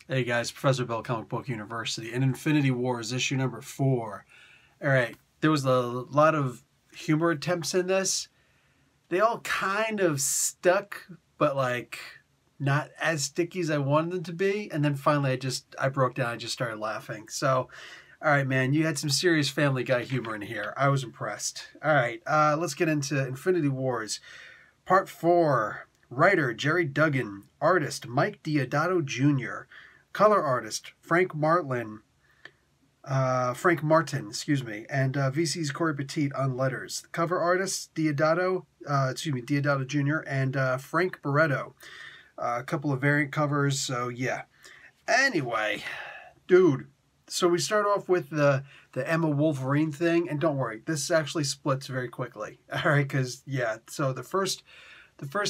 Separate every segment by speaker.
Speaker 1: Hey guys, Professor Bill, Comic Book University, and Infinity Wars issue number 4. All right, there was a lot of humor attempts in this. They all kind of stuck, but like not as sticky as I wanted them to be. And then finally, I broke down. I just started laughing. So, all right, man, you had some serious Family Guy humor in here. I was impressed. All right, let's get into Infinity Wars, Part 4. Writer Jerry Duggan, artist Mike Deodato Jr., color artist Frank Martin, excuse me, and VC's Corey Petit on letters. Cover artists Deodato Jr. and Frank Barreto. A couple of variant covers, so yeah. Anyway, dude, so we start off with the Emma Wolverine thing, and don't worry, this actually splits very quickly. All right, because yeah, so the first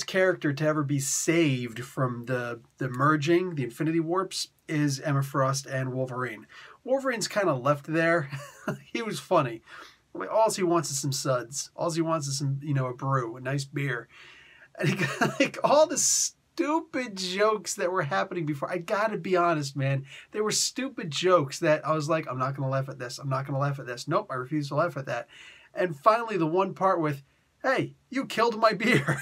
Speaker 1: character to ever be saved from the merging, the Infinity Warps, is Emma Frost and Wolverine. Wolverine's kind of left there. He was funny. All he wants is some suds. All he wants is some, a brew, a nice beer. And he got like all the stupid jokes that were happening before. I gotta be honest, man. They were stupid jokes that I was like, I'm not gonna laugh at this. I'm not gonna laugh at this. Nope, I refuse to laugh at that. And finally, the one part with, hey, you killed my beer.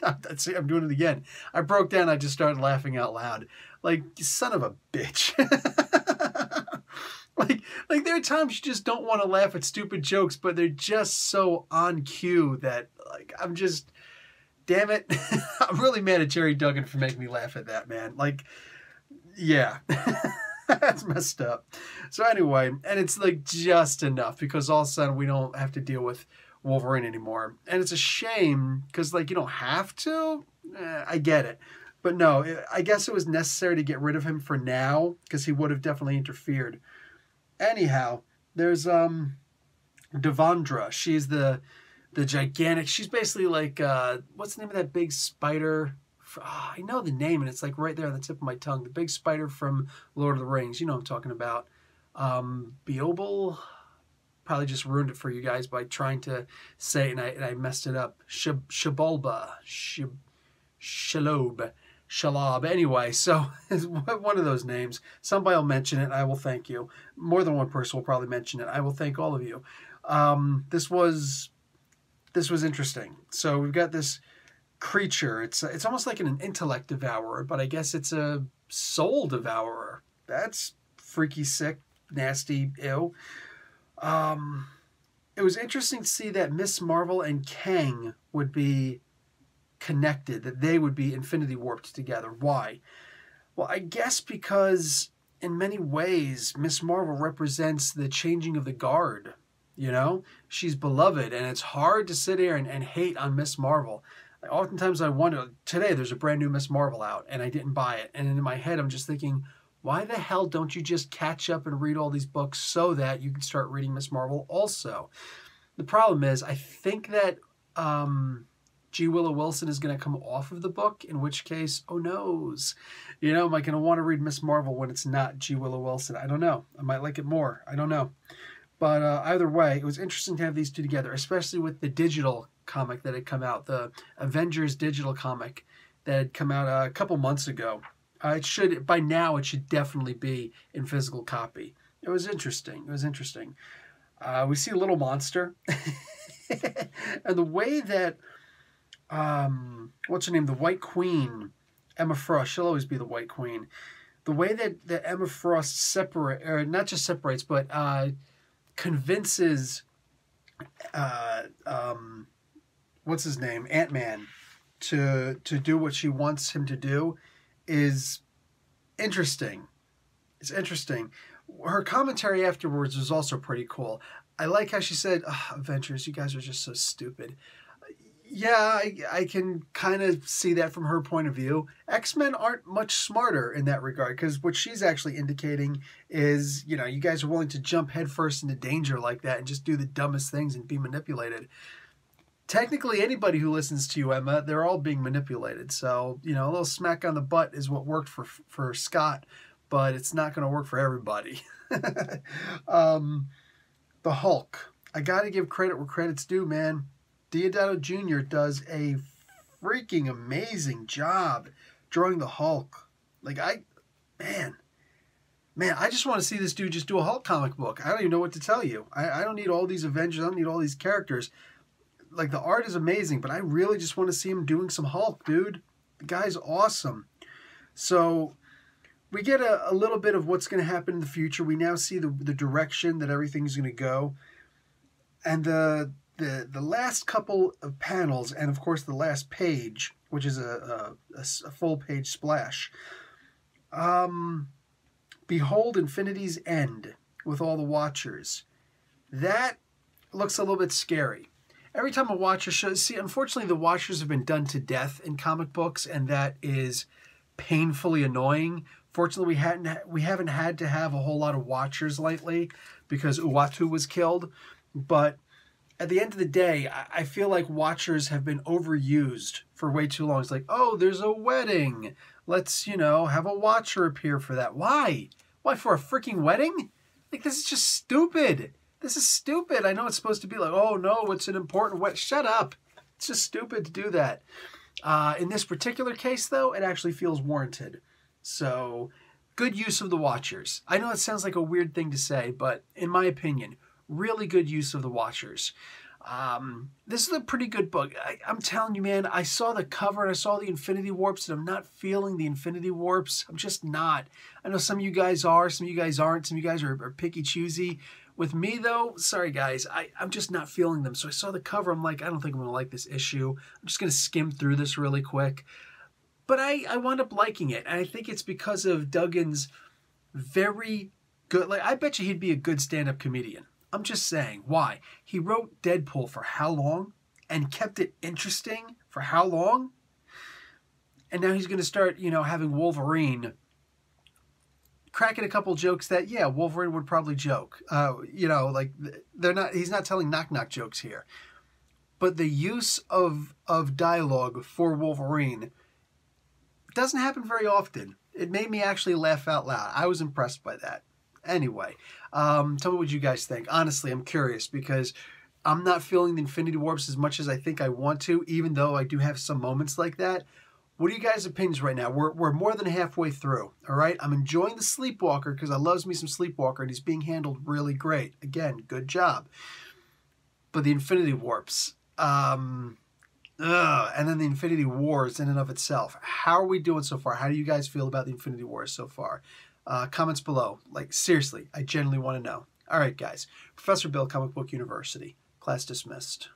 Speaker 1: I'm doing it again. I broke down. I just started laughing out loud. Like, you son of a bitch. like there are times you just don't want to laugh at stupid jokes, but they're just so on cue that, like, I'm just, damn it. I'm really mad at Jerry Duggan for making me laugh at that, man. Like, yeah. That's messed up. So anyway, and it's like just enough because all of a sudden we don't have to deal with Wolverine anymore. And it's a shame because, like, you don't have to. I get it. But no, I guess it was necessary to get rid of him for now because he would have definitely interfered. Anyhow, there's Devondra. She's the gigantic. She's basically like, what's the name of that big spider? Oh, I know the name, and it's like right there on the tip of my tongue. The big spider from Lord of the Rings. You know what I'm talking about. Beobel. Probably just ruined it for you guys by trying to say it, and I messed it up. Shabalba. Shalob. Shalab. Anyway, so it's one of those names. Somebody will mention it. I will thank you. More than one person will probably mention it. I will thank all of you. This was interesting. So we've got this creature. It's almost like an intellect devourer, but I guess it's a soul devourer. That's freaky, sick, nasty, ew. It was interesting to see that Miss Marvel and Kang would be connected, that they would be infinity warped together. Why? Well, I guess because in many ways, Miss Marvel represents the changing of the guard. She's beloved, and it's hard to sit here and hate on Miss Marvel. Oftentimes I wonder, today there's a brand new Miss Marvel out, and I didn't buy it. And in my head, I'm just thinking, why the hell don't you just catch up and read all these books so that you can start reading Miss Marvel also? The problem is, I think that G. Willow Wilson is going to come off of the book, in which case, oh noes. Am I going to want to read Miss Marvel when it's not G. Willow Wilson? I don't know. I might like it more. I don't know. But either way, it was interesting to have these two together, especially with the digital comic that had come out, the Avengers digital comic that had come out a couple months ago. By now, it should definitely be in physical copy. It was interesting. We see a little monster. And the way that, what's her name? The White Queen, Emma Frost, she'll always be the White Queen. The way that Emma Frost not just separates, but convinces, what's his name? Ant-Man to do what she wants him to do is interesting. It's interesting. Her commentary afterwards was also pretty cool. I like how she said, Avengers, you guys are just so stupid. Yeah, I can kind of see that from her point of view. X-Men aren't much smarter in that regard, because what she's actually indicating is, you guys are willing to jump headfirst into danger like that and just do the dumbest things and be manipulated. Technically, anybody who listens to you, Emma, they're all being manipulated. So, a little smack on the butt is what worked for Scott, but it's not going to work for everybody. The Hulk. I got to give credit where credit's due, man. Deodato Jr. does a freaking amazing job drawing the Hulk. Like, Man, man, I just want to see this dude just do a Hulk comic book. I don't even know what to tell you. I don't need all these Avengers. I don't need all these characters. Like, the art is amazing, but I really just want to see him doing some Hulk, dude. The guy's awesome. So we get a little bit of what's going to happen in the future. We now see the direction that everything's going to go. And the last couple of panels, and of course the last page, which is a full page splash. Behold Infinity's End with all the Watchers. That looks a little bit scary. Every time a Watcher shows... See, unfortunately, the Watchers have been done to death in comic books, and that is painfully annoying. Fortunately, we haven't had to have a whole lot of Watchers lately because Uatu was killed. But at the end of the day, I feel like Watchers have been overused for way too long. It's like, oh, there's a wedding. Let's, have a Watcher appear for that. Why? Why, for a freaking wedding? Like, this is just stupid. This is stupid. I know it's supposed to be like, oh, no, it's an important wedding. Shut up. It's just stupid to do that. In this particular case, though, it actually feels warranted. So, good use of the Watchers. I know it sounds like a weird thing to say, but in my opinion, really good use of the Watchers. This is a pretty good book. I'm telling you, man, I saw the cover and I saw the Infinity Warps, and I'm not feeling the Infinity Warps. I'm just not. I know some of you guys are, some of you guys aren't, some of you guys are picky choosy. With me, though, sorry, guys, I'm just not feeling them. So I saw the cover. I'm like, I don't think I'm going to like this issue. I'm just going to skim through this really quick. But I wound up liking it. And I think it's because of Duggan's very good... Like, I bet you he'd be a good stand-up comedian. I'm just saying. Why? He wrote Deadpool for how long? And kept it interesting for how long? And now he's going to start, having Wolverine... cracking a couple jokes that, yeah, Wolverine would probably joke. Like, he's not telling knock-knock jokes here. But the use of dialogue for Wolverine doesn't happen very often. It made me actually laugh out loud. I was impressed by that. Anyway, tell me what you guys think. Honestly, I'm curious because I'm not feeling the Infinity Warps as much as I think I want to, even though I do have some moments like that. What are you guys' opinions right now? We're more than halfway through, all right? I'm enjoying the Sleepwalker because I loves me some Sleepwalker, and he's being handled really great. Again, good job. But the Infinity Warps, and then the Infinity Wars in and of itself. How are we doing so far? How do you guys feel about the Infinity Wars so far? Comments below. Like, seriously, I genuinely want to know. All right, guys. Professor Bill, Comic Book University. Class dismissed.